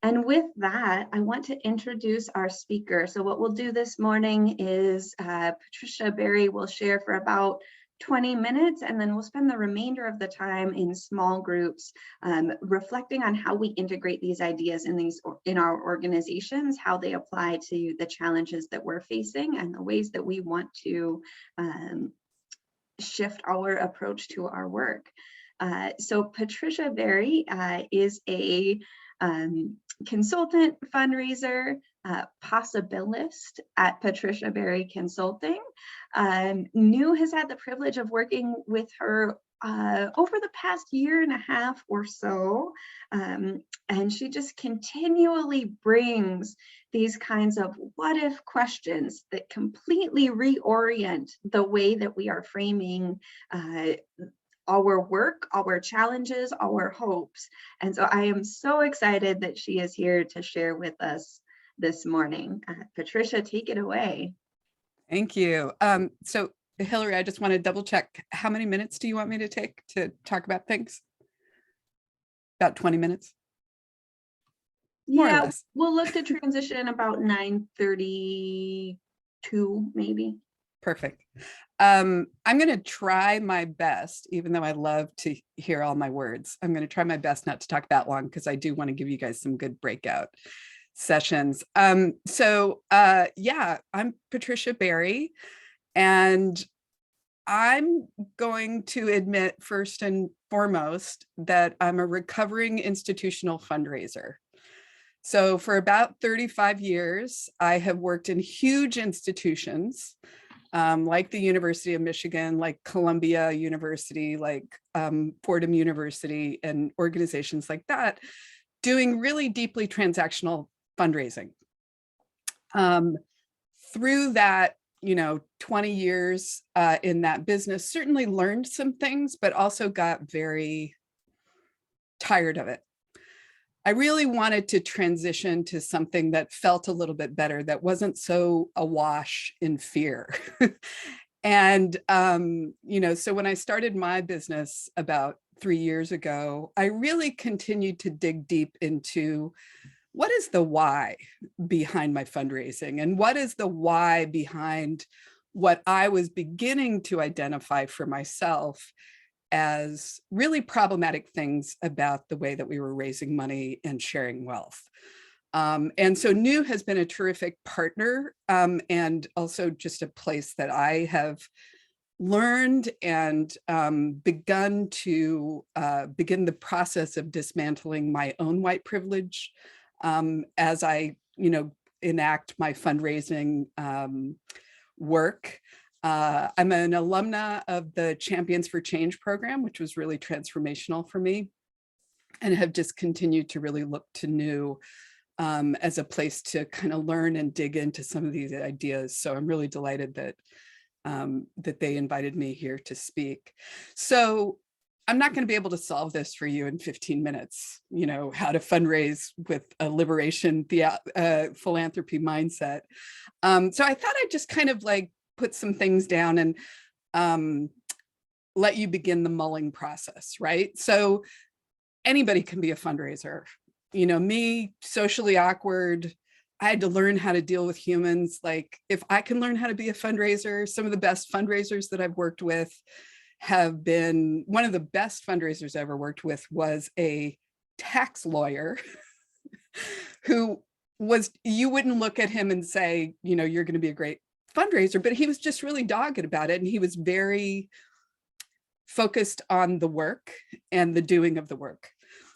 And with that, I want to introduce our speaker. So what we'll do this morning is Patricia Berry will share for about 20 minutes, and then we'll spend the remainder of the time in small groups reflecting on how we integrate these ideas in our organizations, how they apply to the challenges that we're facing, and the ways that we want to shift our approach to our work. So Patricia Berry is a consultant, fundraiser, possibilist at Patricia Berry Consulting. New has had the privilege of working with her over the past year and a half or so, and she just continually brings these kinds of what if questions that completely reorient the way that we are framing our work, our challenges, our hopes. And so I am so excited that she is here to share with us this morning. Patricia, take it away. Thank you. So Hillary, I just want to double check. How many minutes do you want me to take to talk about things? About 20 minutes? More or less. We'll look to transition about 9:32, maybe. Perfect. I'm going to try my best, even though I love to hear all my words. I'm going to try my best not to talk that long because I do want to give you guys some good breakout sessions. I'm Patricia Berry, and I'm going to admit first and foremost that I'm a recovering institutional fundraiser. So for about 35 years, I have worked in huge institutions like the University of Michigan, like Columbia University, like Fordham University, and organizations like that, doing really deeply transactional fundraising. Through that, 20 years in that business, certainly learned some things, but also got very tired of it. I really wanted to transition to something that felt a little bit better, that wasn't so awash in fear. And, so when I started my business about 3 years ago, I really continued to dig deep into what is the why behind my fundraising, and what is the why behind what I was beginning to identify for myself as really problematic things about the way that we were raising money and sharing wealth. And so New has been a terrific partner, and also just a place that I have learned and begun the process of dismantling my own white privilege as I, enact my fundraising work. I'm an alumna of the Champions for Change program, which was really transformational for me, and have just continued to really look to New as a place to kind of learn and dig into some of these ideas. So I'm really delighted that that they invited me here to speak. So I'm not going to be able to solve this for you in 15 minutes, how to fundraise with a liberation philanthropy mindset. So I thought I'd just kind of put some things down and let you begin the mulling process, right? So anybody can be a fundraiser. Me, socially awkward, I had to learn how to deal with humans. If I can learn how to be a fundraiser, some of the best fundraisers that I've worked with have been, one of the best fundraisers I ever worked with was a tax lawyer who was, you wouldn't look at him and say, you're going to be a great fundraiser, but he was just really dogged about it. And he was very focused on the work and the doing of the work.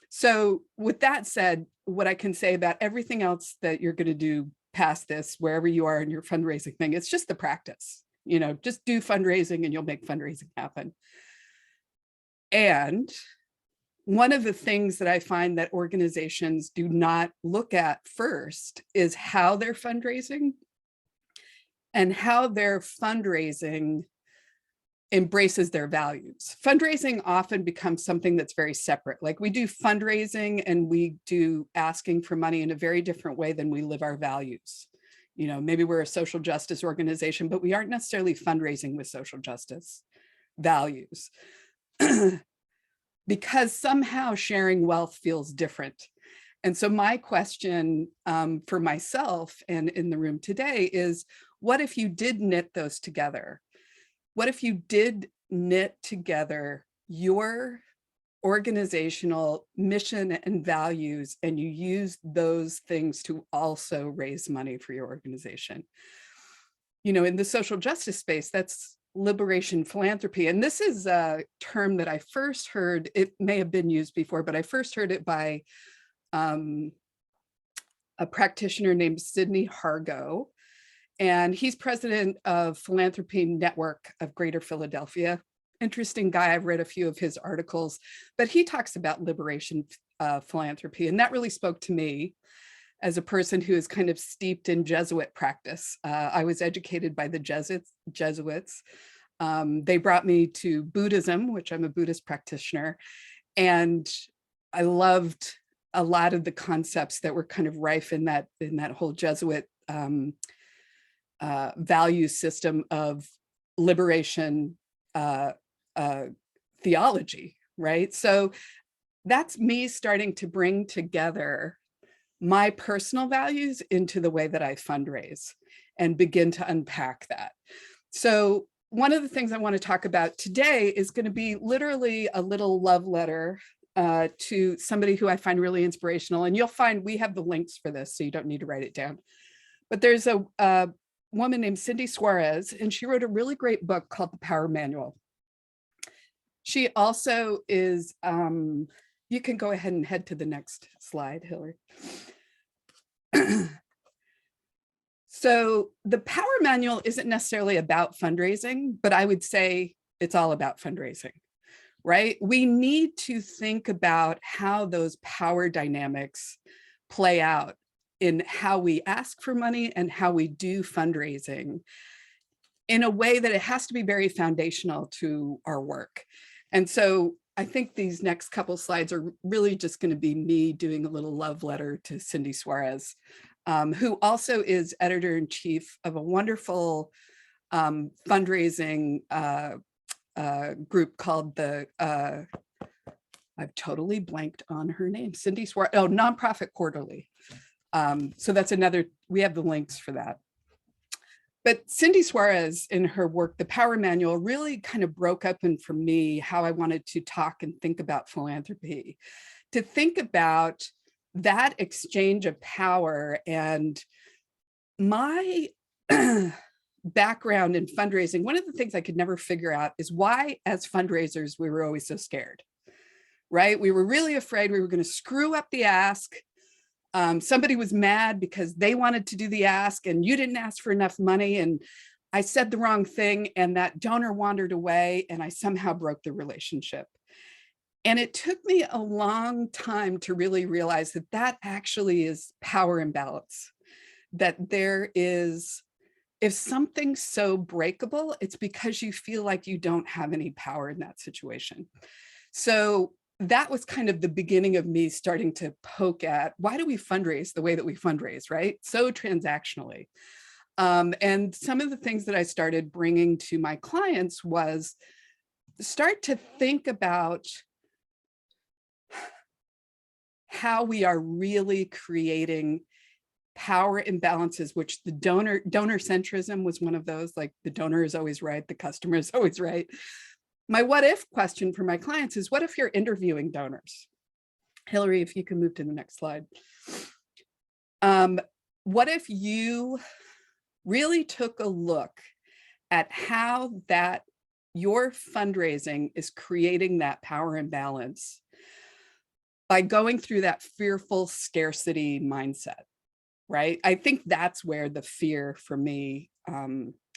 So with that said, what I can say about everything else that you're going to do past this, wherever you are in your fundraising thing, it's just the practice, just do fundraising and you'll make fundraising happen. And one of the things that I find that organizations do not look at first is how they're fundraising and how their fundraising embraces their values. Fundraising often becomes something that's very separate. We do fundraising and we do asking for money in a very different way than we live our values. Maybe we're a social justice organization, but we aren't necessarily fundraising with social justice values because somehow sharing wealth feels different. And so my question for myself and in the room today is, what if you did knit those together? What if you did knit together your organizational mission and values, and you use those things to also raise money for your organization? You know, in the social justice space, that's liberation philanthropy. And this is a term that I first heard, it may have been used before, but I first heard it by a practitioner named Sydney Hargo. And he's president of Philanthropy Network of Greater Philadelphia. Interesting guy. I've read a few of his articles, but he talks about liberation philanthropy. And that really spoke to me as a person who is kind of steeped in Jesuit practice. I was educated by the Jesuits. They brought me to Buddhism, which I'm a Buddhist practitioner. And I loved a lot of the concepts that were kind of rife in that whole Jesuit value system of liberation theology, right? So that's me starting to bring together my personal values into the way that I fundraise and begin to unpack that. So one of the things I want to talk about today is going to be literally a little love letter to somebody who I find really inspirational. And you'll find we have the links for this, so you don't need to write it down. But there's a woman named Cindy Suarez, and she wrote a really great book called The Power Manual. She also is, you can go ahead and head to the next slide, Hillary. So the Power Manual isn't necessarily about fundraising, but I would say it's all about fundraising, right? We need to think about how those power dynamics play out in how we ask for money and how we do fundraising in a way that it has to be very foundational to our work. And so I think these next couple slides are really just going to be me doing a little love letter to Cindy Suarez, who also is editor-in-chief of a wonderful fundraising group called the, I've totally blanked on her name, Cindy Suarez, oh, Nonprofit Quarterly. So that's another, we have the links for that. But Cindy Suarez, in her work, The Power Manual, really kind of broke open for me how I wanted to talk and think about philanthropy, to think about that exchange of power. And my background in fundraising, one of the things I could never figure out is why, as fundraisers, we were always so scared, right? We were really afraid we were going to screw up the ask. Somebody was mad because they wanted to do the ask and you didn't ask for enough money, and I said the wrong thing and that donor wandered away and I somehow broke the relationship. And it took me a long time to really realize that that actually is power imbalance, that there is, if something's so breakable, it's because you feel like you don't have any power in that situation. So that was kind of the beginning of me starting to poke at, why do we fundraise the way that we fundraise, right? So transactionally. And some of the things that I started bringing to my clients was start to think about how we are really creating power imbalances, which the donor centrism was one of those, like the donor is always right, the customer is always right. My what if question for my clients is, what if you're interviewing donors? Hillary, if you can move to the next slide. What if you really took a look at how that your fundraising is creating that power imbalance by going through that fearful scarcity mindset, right? I think that's where the fear for me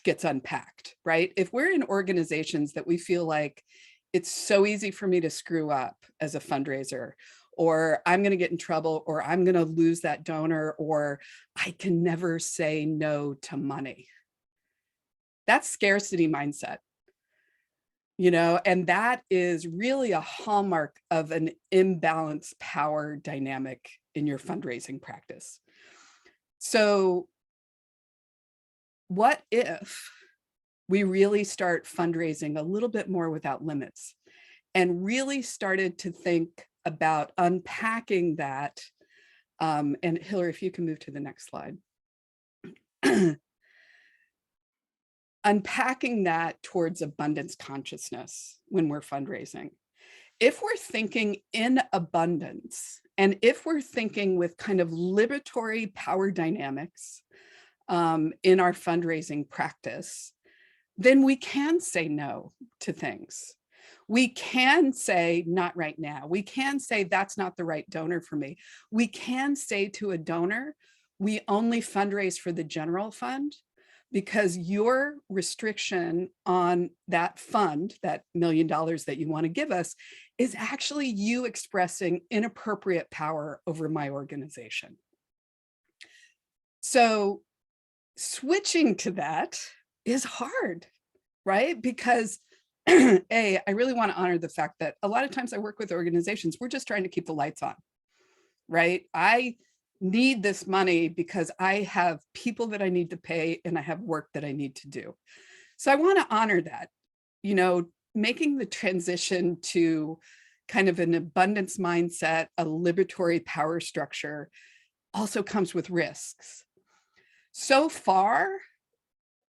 gets unpacked, right? If we're in organizations that we feel like it's so easy for me to screw up as a fundraiser, or I'm going to get in trouble, or I'm going to lose that donor, or I can never say no to money. That's scarcity mindset, you know, and that is really a hallmark of an imbalanced power dynamic in your fundraising practice. So what if we really start fundraising a little bit more without limits and really started to think about unpacking that And Hillary, if you can move to the next slide. Unpacking that towards abundance consciousness when we're fundraising. If we're thinking in abundance, and if we're thinking with kind of liberatory power dynamics in our fundraising practice, then we can say no to things. We can say, not right now. We can say, that's not the right donor for me. We can say to a donor, we only fundraise for the general fund, because your restriction on that fund, that $1 million that you want to give us, is actually you expressing inappropriate power over my organization. So switching to that is hard, right? Because I really want to honor the fact that a lot of times I work with organizations, we're just trying to keep the lights on, right? I need this money because I have people that I need to pay and I have work that I need to do. So I want to honor that, making the transition to kind of an abundance mindset, a liberatory power structure, also comes with risks. So far,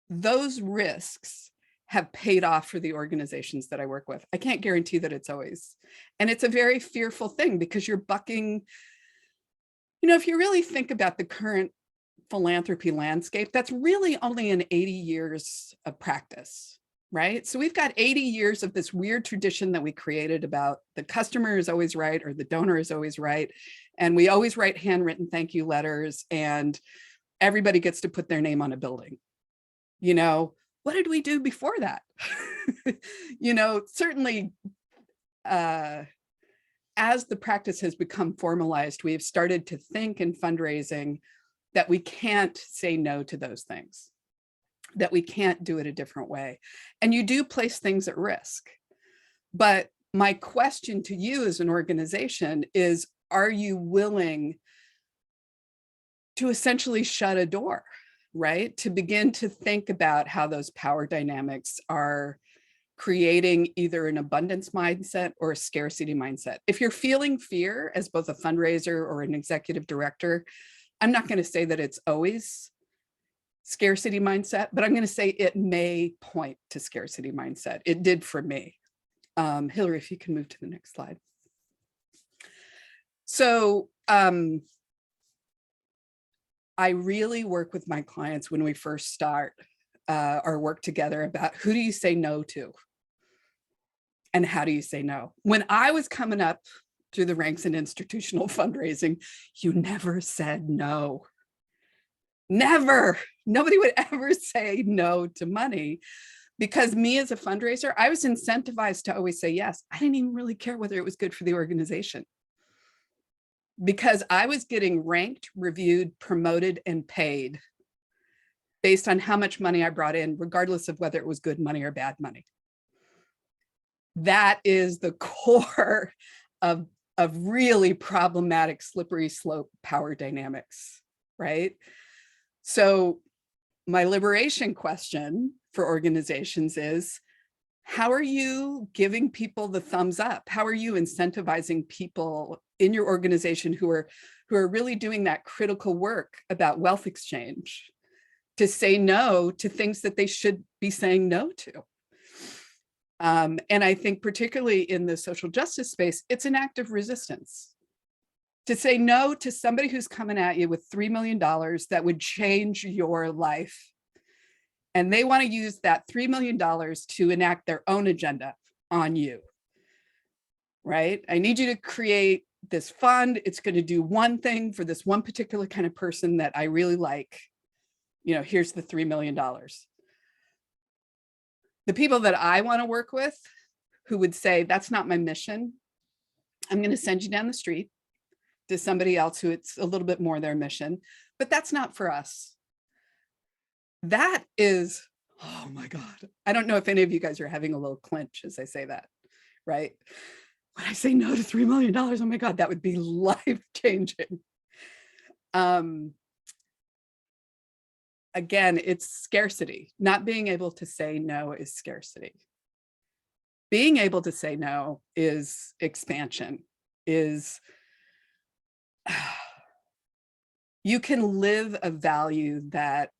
those risks have paid off for the organizations that I work with. I can't guarantee that it's always. And it's a very fearful thing because you're bucking, if you really think about the current philanthropy landscape, that's really only in 80 years of practice, right? So we've got 80 years of this weird tradition that we created about the customer is always right, or the donor is always right. And we always write handwritten thank you letters, and everybody gets to put their name on a building. What did we do before that? Certainly, as the practice has become formalized, we have started to think in fundraising that we can't say no to those things, that we can't do it a different way. And you do place things at risk. But my question to you as an organization is, are you willing to essentially shut a door, right? To begin to think about how those power dynamics are creating either an abundance mindset or a scarcity mindset. If you're feeling fear as both a fundraiser or an executive director, I'm not going to say that it's always scarcity mindset, but I'm going to say it may point to scarcity mindset. It did for me. Hillary, if you can move to the next slide. So I really work with my clients when we first start our work together about who do you say no to? And how do you say no? When I was coming up through the ranks in institutional fundraising, you never said no. Never. Nobody would ever say no to money, because me as a fundraiser, I was incentivized to always say yes. I didn't even really care whether it was good for the organization, because I was getting ranked, reviewed, promoted, and paid based on how much money I brought in, regardless of whether it was good money or bad money. That is the core of really problematic slippery slope power dynamics, right? So my liberation question for organizations is, how are you giving people the thumbs up? How are you incentivizing people in your organization who are really doing that critical work about wealth exchange to say no to things that they should be saying no to? And I think particularly in the social justice space, it's an act of resistance to say no to somebody who's coming at you with $3 million that would change your life. And they want to use that $3 million to enact their own agenda on you, right? I need you to create this fund. It's going to do one thing for this one particular kind of person that I really like. Here's the $3 million. The people that I want to work with who would say, that's not my mission, I'm going to send you down the street to somebody else who it's a little bit more their mission, but that's not for us. That is, oh my God. I don't know if any of you guys are having a little clinch as I say that, right? When I say no to $3 million, oh my God, that would be life-changing. Again, it's scarcity. Not being able to say no is scarcity. Being able to say no is expansion, is you can live a value that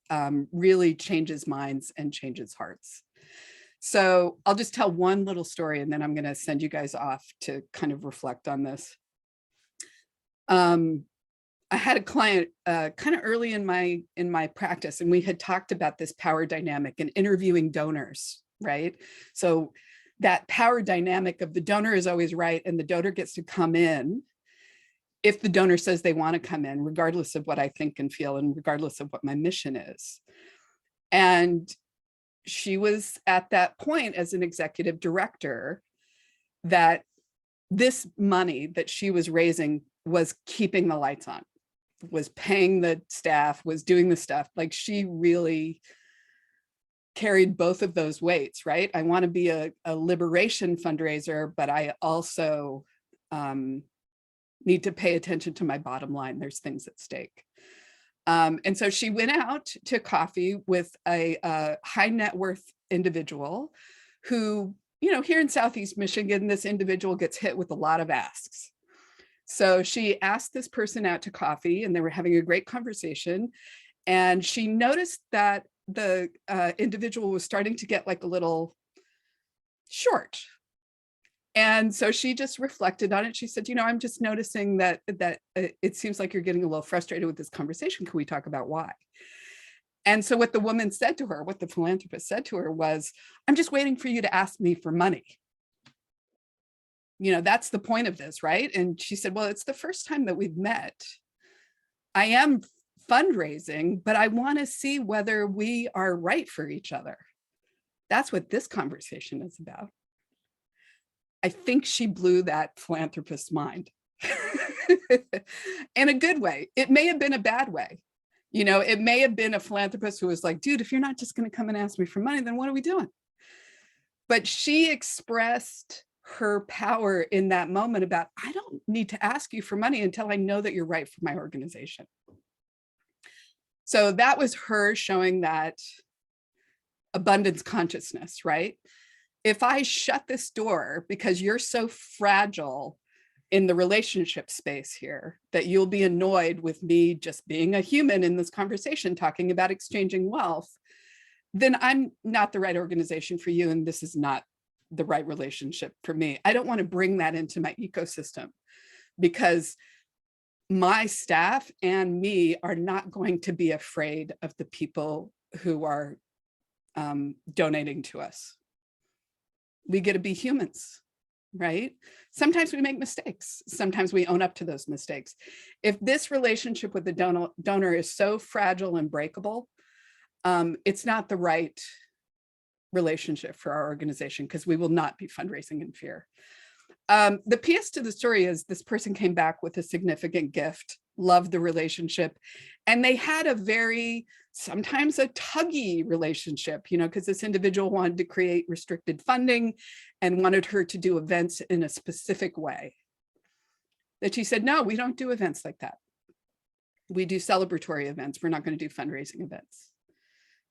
really changes minds and changes hearts. So I'll just tell one little story and then I'm going to send you guys off to kind of reflect on this. I had a client kind of early in my practice, and we had talked about this power dynamic and interviewing donors, right? So that power dynamic of the donor is always right, and the donor gets to come in if the donor says they want to come in, regardless of what I think and feel, and regardless of what my mission is. And she was at that point as an executive director that this money that she was raising was keeping the lights on, was paying the staff, was doing the stuff. Like, she really carried both of those weights, right? I want to be a liberation fundraiser, but I also need to pay attention to my bottom line. There's things at stake. And so she went out to coffee with a high net worth individual who, you know, here in Southeast Michigan, this individual gets hit with a lot of asks. So she asked this person out to coffee, and they were having a great conversation. And she noticed that the individual was starting to get like a little short. And so she just reflected on it. She said, you know, I'm just noticing that it seems like you're getting a little frustrated with this conversation. Can we talk about why? And so what the woman said to her, what the philanthropist said to her was, I'm just waiting for you to ask me for money. You know, that's the point of this, right? And she said, well, it's the first time that we've met. I am fundraising, but I want to see whether we are right for each other. That's what this conversation is about. I think she blew that philanthropist's mind in a good way. It may have been a bad way. You know, it may have been a philanthropist who was like, dude, if you're not just going to come and ask me for money, then what are we doing? But she expressed her power in that moment about, I don't need to ask you for money until I know that you're right for my organization. So that was her showing that abundance consciousness, right? If I shut this door because you're so fragile in the relationship space here that you'll be annoyed with me just being a human in this conversation, talking about exchanging wealth, then I'm not the right organization for you. And this is not the right relationship for me. I don't want to bring that into my ecosystem because my staff and me are not going to be afraid of the people who are donating to us. We get to be humans, right? Sometimes we make mistakes. Sometimes we own up to those mistakes. If this relationship with the donor is so fragile and breakable, it's not the right relationship for our organization because we will not be fundraising in fear. The PS to the story is this person came back with a significant gift, loved the relationship, and they had a very, sometimes a tuggy relationship, you know, because this individual wanted to create restricted funding and wanted her to do events in a specific way. That she said, no, we don't do events like that. We do celebratory events. We're not going to do fundraising events.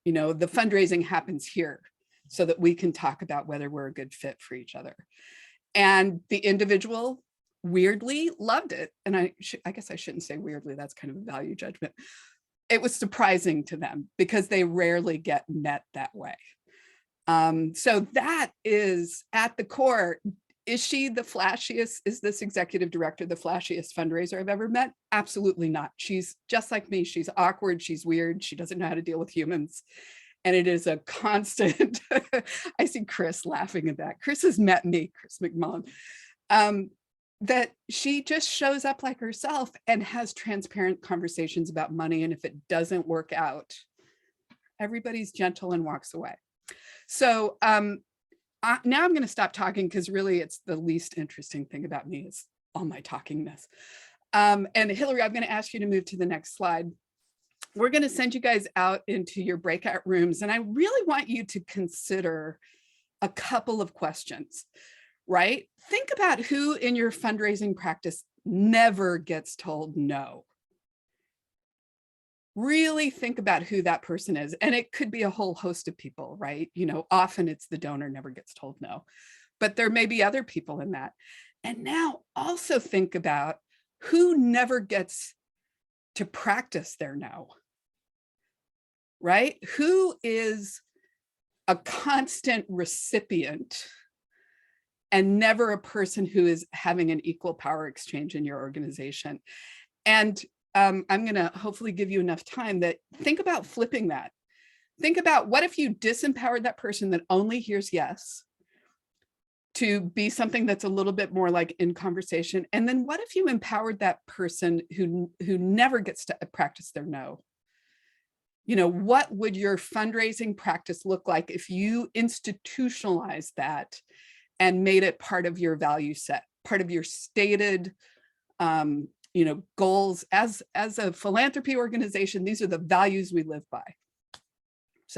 You know, the fundraising happens here so that we can talk about whether we're a good fit for each other. And the individual weirdly loved it. And I guess I shouldn't say weirdly, that's kind of a value judgment. It was surprising to them because they rarely get met that way. So that is at the core. Is she the flashiest? Is this executive director the flashiest fundraiser I've ever met? Absolutely not. She's just like me. She's awkward. She's weird. She doesn't know how to deal with humans. And it is a constant, I see Chris laughing at that. Chris has met me, Chris McMullen, that she just shows up like herself and has transparent conversations about money. And if it doesn't work out, everybody's gentle and walks away. So now I'm going to stop talking because really it's the least interesting thing about me is all my talkingness. And Hillary, I'm going to ask you to move to the next slide. We're going to send you guys out into your breakout rooms. And I really want you to consider a couple of questions, right? Think about who in your fundraising practice never gets told no. Really think about who that person is. And it could be a whole host of people, right? You know, often it's the donor never gets told no, but there may be other people in that. And now also think about who never gets to practice their no? Right? Who is a constant recipient and never a person who is having an equal power exchange in your organization? And I'm going to hopefully give you enough time that think about flipping that. Think about, what if you disempowered that person that only hears yes to be something that's a little bit more like in conversation? And then what if you empowered that person who never gets to practice their no? You know, what would your fundraising practice look like if you institutionalized that and made it part of your value set, part of your stated you know, goals as a philanthropy organization? These are the values we live by.